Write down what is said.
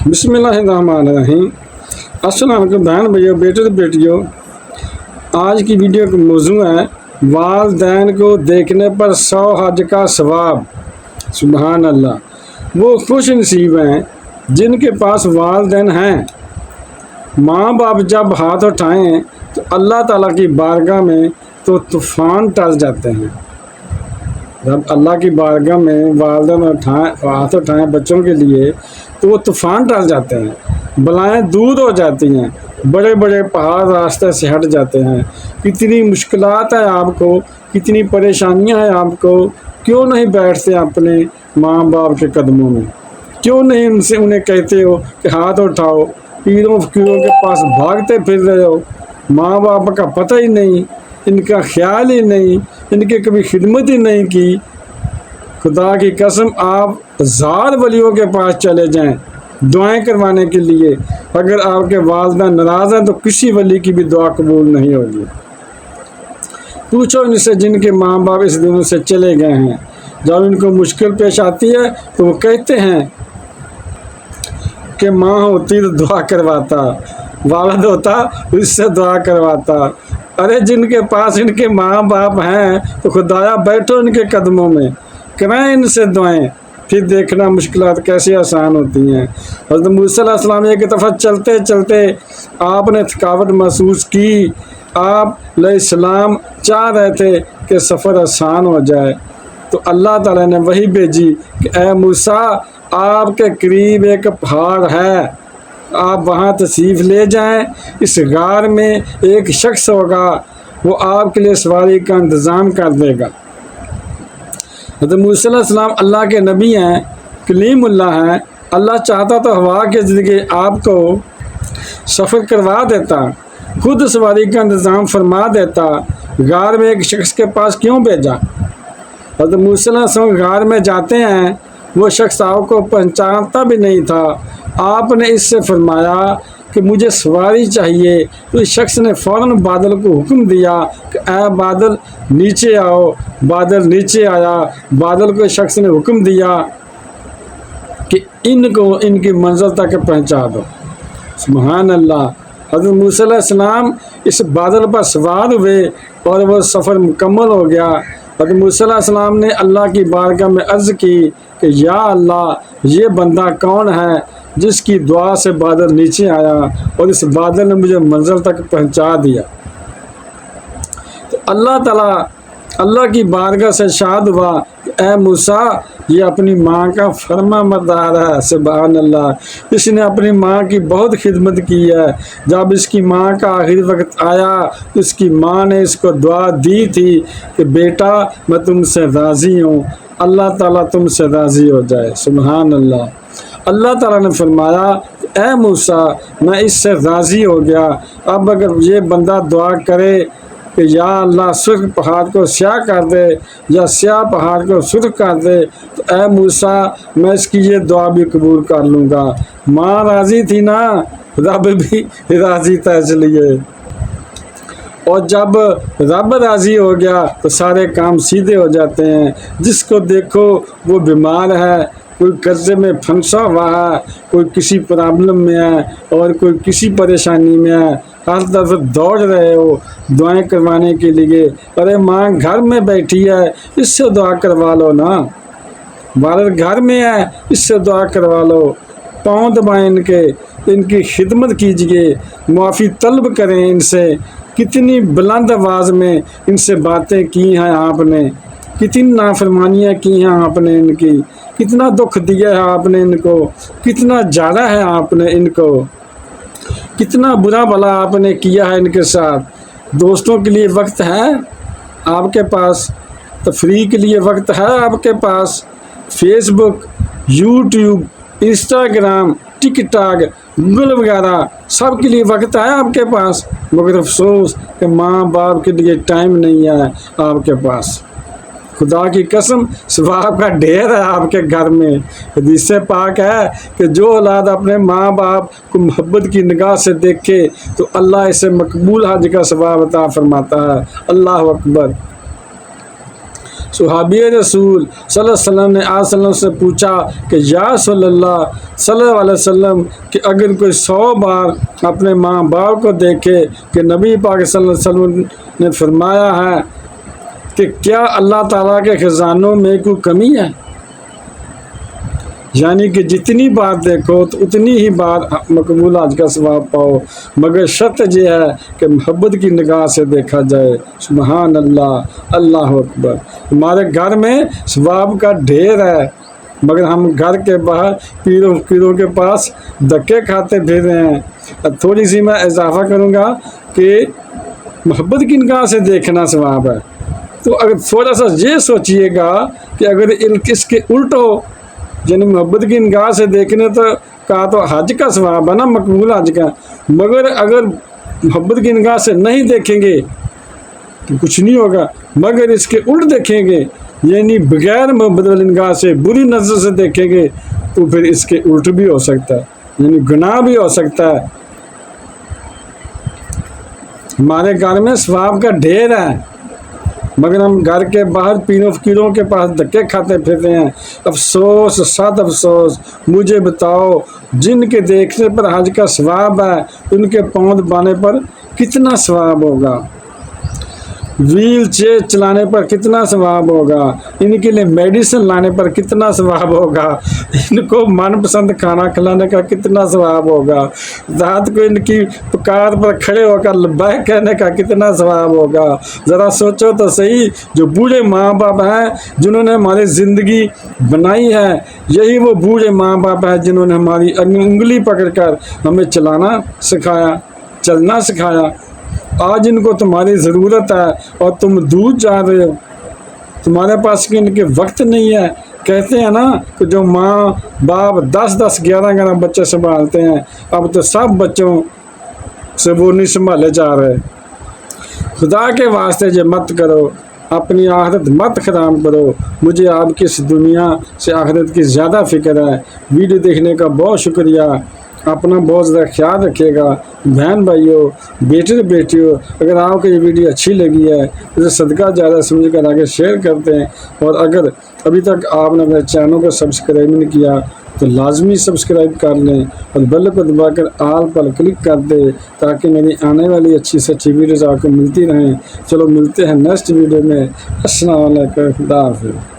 بسم اللہ الرحمن الرحیم۔ السلام علیکم بہن بھائیو، بیٹے تو بیٹیوں، آج کی ویڈیو کا موضوع ہے والدین کو دیکھنے پر 100 حج کا ثواب۔ سبحان اللہ، وہ خوش نصیب ہیں جن کے پاس والدین ہیں۔ ماں باپ جب ہاتھ اٹھائیں تو اللہ تعالیٰ کی بارگاہ میں تو طوفان ٹل جاتے ہیں۔ جب اللہ کی بارگاہ میں والدین ہاتھ اٹھائیں بچوں کے لیے تو وہ طوفان ٹل جاتے ہیں، بلائیں دور ہو جاتی ہیں، بڑے بڑے پہاڑ راستے سے ہٹ جاتے ہیں۔ کتنی مشکلات ہیں آپ کو، کتنی پریشانیاں ہیں آپ کو، کیوں نہیں بیٹھتے اپنے ماں باپ کے قدموں میں؟ کیوں نہیں انہیں کہتے ہو کہ ہاتھ اٹھاؤ؟ پیروں فقیروں کے پاس بھاگتے پھر رہے ہو، ماں باپ کا پتہ ہی نہیں، ان کا خیال ہی نہیں، ان کی کبھی خدمت ہی نہیں کی۔ خدا کی قسم آپ ہزار ولیوں کے پاس چلے جائیں دعائیں کروانے کے لیے، اگر آپ کے والدین ناراض ہیں تو کسی ولی کی بھی دعا قبول نہیں ہوگی۔ پوچھو ان سے جن کے ماں باپ اس دنیا سے چلے گئے ہیں، جب ان کو مشکل پیش آتی ہے تو وہ کہتے ہیں کہ ماں ہوتی تو دعا کرواتا، والد ہوتا اس سے دعا کرواتا۔ ارے جن کے پاس ان کے ماں باپ ہیں تو خدایا بیٹھو ان کے قدموں میں، کرائیں ان سے دعائیں، پھر دیکھنا مشکلات کیسے آسان ہوتی ہیں۔ حضرت موسیٰ علیہ السلام ایک دفعہ چلتے چلتے آپ نے تھکاوٹ محسوس کی، آپ علیہ السلام چاہ رہے تھے کہ سفر آسان ہو جائے تو اللہ تعالیٰ نے وحی بھیجی کہ اے موسیٰ، آپ کے قریب ایک پہاڑ ہے، آپ وہاں تشریف لے جائیں، اس غار میں ایک شخص ہوگا، وہ آپ کے لیے سواری کا انتظام کر دے گا۔ حضرت موسیٰ علیہ السلام اللہ کے نبی ہیں، کلیم اللہ ہیں، اللہ چاہتا تو ہوا کے ذریعے آپ کو سفر کروا دیتا، خود سواری کا انتظام فرما دیتا، غار میں ایک شخص کے پاس کیوں بھیجا؟ حضرت موسیٰ علیہ السلام غار میں جاتے ہیں، وہ شخص آپ کو پہچانتا بھی نہیں تھا، آپ نے اس سے فرمایا کہ مجھے سواری چاہیے، تو اس شخص نے فوراً بادل کو حکم دیا کہ اے بادل نیچے آؤ۔ بادل نیچے آیا، بادل کو اس شخص نے حکم دیا کہ ان کو ان کی منزل تک پہنچا دو۔ سبحان اللہ۔ حضرت موسیٰ علیہ السلام اس بادل پر سوار ہوئے اور وہ سفر مکمل ہو گیا۔ حضرت موسیٰ علیہ السلام نے اللہ کی بارگاہ میں عرض کی کہ یا اللہ، یہ بندہ کون ہے جس کی دعا سے بادل نیچے آیا اور اس بادل نے مجھے منزل تک پہنچا دیا؟ تو اللہ تعالیٰ اللہ کی بارگاہ سے ارشاد ہوا کہ اے موسیٰ، یہ اپنی ماں کا فرما بردار ہے۔ سبحان اللہ، اس نے اپنی ماں کی بہت خدمت کی ہے۔ جب اس کی ماں کا آخری وقت آیا، اس کی ماں نے اس کو دعا دی تھی کہ بیٹا میں تم سے راضی ہوں، اللہ تعالیٰ تم سے راضی ہو جائے۔ سبحان اللہ۔ اللہ تعالیٰ نے فرمایا اے موسیٰ، میں اس سے راضی ہو گیا، اب اگر یہ بندہ دعا کرے کہ یا اللہ سرخ پہاڑ کو سیاہ کر دے یا سیاہ پہاڑ کو سرخ کر دے، تو اے موسیٰ میں اس کی یہ دعا بھی قبول کر لوں گا۔ ماں راضی تھی نا، رب بھی راضی تھا، اس لیے۔ اور جب رب راضی ہو گیا تو سارے کام سیدھے ہو جاتے ہیں۔ جس کو دیکھو وہ بیمار ہے، کوئی قرضے میں پھنسا ہوا ہے، کوئی کسی پرابلم میں ہے اور کوئی کسی پریشانی میں ہے، ہر طرف دوڑ رہے ہو دعائیں کروانے کے لیے۔ ارے ماں گھر میں بیٹھی ہے، اس سے دعا کروا لو نا، والد گھر میں ہے، اس سے دعا کروا لو، پاؤں دبائیں ان کی خدمت کیجیے، معافی طلب کریں ان سے۔ کتنی بلند آواز میں ان سے باتیں کی ہیں آپ نے، کتنی نافرمانیاں کی ہیں آپ نے ان کی، کتنا دکھ دیا ہے آپ نے ان کو، کتنا جاڑا ہے آپ نے ان کو، کتنا برا بھلا آپ نے کیا ہے ان کے ساتھ۔ دوستوں کے لیے وقت ہے آپ کے پاس، تفریح کے لیے وقت ہے آپ کے پاس، فیس بک، یوٹیوب، انسٹاگرام، ٹک ٹاک، گوگل وغیرہ سب کے لیے وقت ہے آپ کے پاس، مگر افسوس کہ ماں باپ کے لیے ٹائم نہیں ہے آپ کے پاس۔ خدا کی قسم ثواب کا ڈھیر ہے آپ کے گھر میں۔ حدیث پاک ہے کہ جو اولاد اپنے ماں باپ کو محبت کی نگاہ سے دیکھے تو اللہ اسے مقبول حج کا ثواب عطا فرماتا ہے۔ اللہ اکبر۔ صحابی رسول صلی اللہ علیہ وسلم نے آپ صلی اللہ علیہ وسلم سے پوچھا کہ یا صلی اللہ علیہ وسلم کہ اگر کوئی 100 بار اپنے ماں باپ کو دیکھے کہ نبی پاک صلی اللہ علیہ وسلم نے فرمایا ہے کہ کیا اللہ تعالیٰ کے خزانوں میں کوئی کمی ہے؟ یعنی کہ جتنی بات دیکھو تو اتنی ہی بار مقبول حج کا ثواب پاؤ، مگر شرط یہ ہے کہ محبت کی نگاہ سے دیکھا جائے۔ سبحان اللہ، اللہ اکبر۔ ہمارے گھر میں ثواب کا ڈھیر ہے، مگر ہم گھر کے باہر پیروں فقیروں کے پاس دھکے کھاتے پھر رہے ہیں۔ اب تھوڑی سی میں اضافہ کروں گا کہ محبت کی نگاہ سے دیکھنا ثواب ہے، تو اگر تھوڑا سا یہ سوچئے گا کہ اگر اس کے الٹ ہو، یعنی محبت کی نگاہ سے دیکھنے تو کہا تو حج کا ثواب ہے نا، مقبول حج کا، مگر اگر محبت کی نگاہ سے نہیں دیکھیں گے تو کچھ نہیں ہوگا، مگر اس کے الٹ دیکھیں گے یعنی بغیر محبت والی نگاہ سے بری نظر سے دیکھیں گے تو پھر اس کے الٹ بھی ہو سکتا ہے، یعنی گناہ بھی ہو سکتا ہے۔ ہمارے گھر میں ثواب کا ڈھیر ہے، مگر ہم گھر کے باہر پیروں فقیروں کے پاس دھکے کھاتے پھرتے ہیں۔ افسوس، سخت افسوس، مجھے بتاؤ جن کے دیکھنے پر حج کا ثواب ہے ان کے پاؤں دبانے پر کتنا ثواب ہوگا، ویل چیئر چلانے پر کتنا ثواب ہوگا، ان کے لیے میڈیسن لانے پر کتنا ثواب ہوگا، ان کو من پسند کھانا کھلانے کا کتنا ثواب ہوگا، رات کو ان کی پکار پر کھڑے ہو کر لبیک کہنے کا کتنا ثواب ہوگا۔ ذرا سوچو تو صحیح، جو بوڑھے ماں باپ ہیں جنہوں نے ہماری زندگی بنائی ہے، یہی وہ بوڑھے ماں باپ ہیں جنہوں نے ہماری انگلی پکڑ کر ہمیں چلانا سکھایا، چلنا سکھایا۔ آج ان کو تمہاری ضرورت ہے اور تم دور جا رہے ہو، تمہارے پاس ان کے وقت نہیں ہے۔ کہتے ہیں نا کہ جو ماں باپ 10 11 بچے سنبھالتے ہیں، اب تو سب بچوں سے وہ نہیں سنبھالے جا رہے۔ خدا کے واسطے یہ مت کرو، اپنی آخرت مت خراب کرو۔ مجھے آپ کی اس دنیا سے آخرت کی زیادہ فکر ہے۔ ویڈیو دیکھنے کا بہت شکریہ، اپنا بہت زیادہ خیال رکھیے گا۔ بہن بھائیو، بیٹے بیٹیوں، اگر آپ کو یہ ویڈیو اچھی لگی ہے اسے صدقہ زیادہ سمجھ کر آگے شیئر کرتے ہیں، اور اگر ابھی تک آپ نے میرے چینل کو سبسکرائب نہیں کیا تو لازمی سبسکرائب کر لیں اور بیل کو دبا کر آل پر کلک کر دیں تاکہ میری آنے والی اچھی سے اچھی ویڈیوز آپ کو ملتی رہیں۔ چلو ملتے ہیں نیکسٹ ویڈیو میں۔ السلام علیکم، خدا حافظ۔